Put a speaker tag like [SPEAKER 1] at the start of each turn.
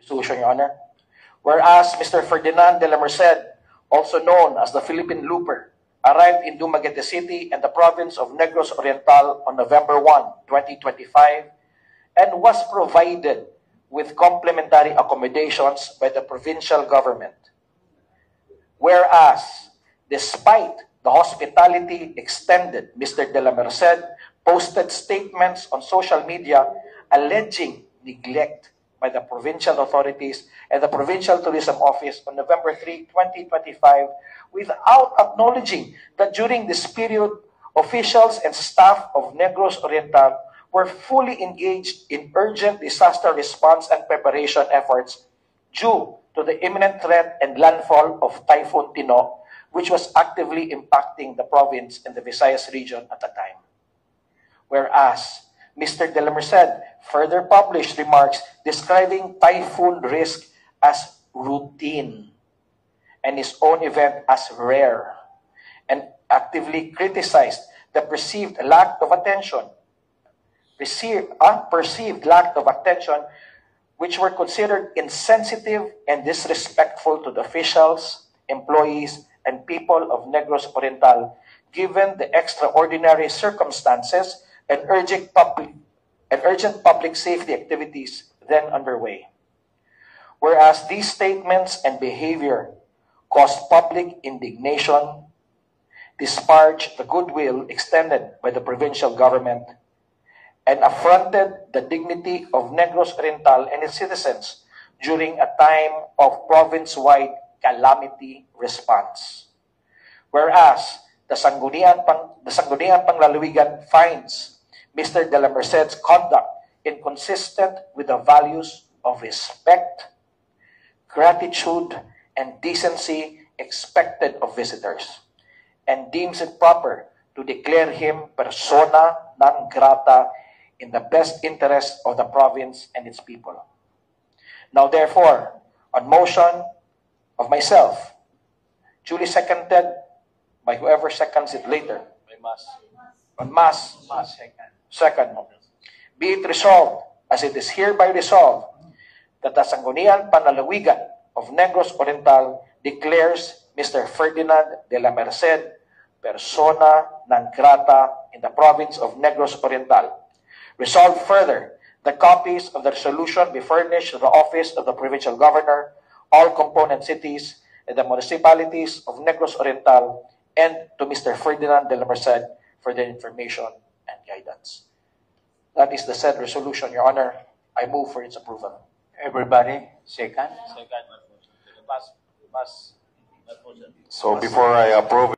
[SPEAKER 1] resolution, Your Honor. Whereas Mr. Ferdinand de la Merced, also known as the Philippine Looper, arrived in Dumaguete City and the province of Negros Oriental on November 1, 2025, and was provided with complementary accommodations by the provincial government. Whereas, despite the hospitality extended, Mr. de la Merced posted statements on social media alleging neglect by the provincial authorities and the Provincial Tourism Office on November 3, 2025, without acknowledging that during this period, officials and staff of Negros Oriental were fully engaged in urgent disaster response and preparation efforts due to the imminent threat and landfall of Typhoon Tino, which was actively impacting the province and the Visayas region at the time. Whereas, Mr. de la Merced further published remarks describing typhoon risk as routine and his own event as rare, and actively criticized the perceived lack of attention, which were considered insensitive and disrespectful to the officials, employees, and people of Negros Oriental, given the extraordinary circumstances and urgent public safety activities then underway. Whereas these statements and behavior caused public indignation, disparaged the goodwill extended by the provincial government, and affronted the dignity of Negros Oriental and its citizens during a time of province-wide calamity response. Whereas the Sangguniang Panglalawigan finds Mr. de la Merced's conduct inconsistent with the values of respect, gratitude, and decency expected of visitors, and deems it proper to declare him persona non grata in the best interest of the province and its people. Now, therefore, on motion of myself, duly seconded by whoever seconds it later, second, be it resolved, as it is hereby resolved, that the Sangguniang Panlalawigan of Negros Oriental declares Mr. Ferdinand de la Merced persona non grata in the province of Negros Oriental. Resolved further, the copies of the resolution be furnished to the office of the provincial governor, all component cities, and the municipalities of Negros Oriental, and to Mr. Ferdinand de la Merced for their information and guidance. That is the said resolution, Your Honor. I move for its approval.
[SPEAKER 2] Everybody, second.
[SPEAKER 3] Second.
[SPEAKER 4] So before I approve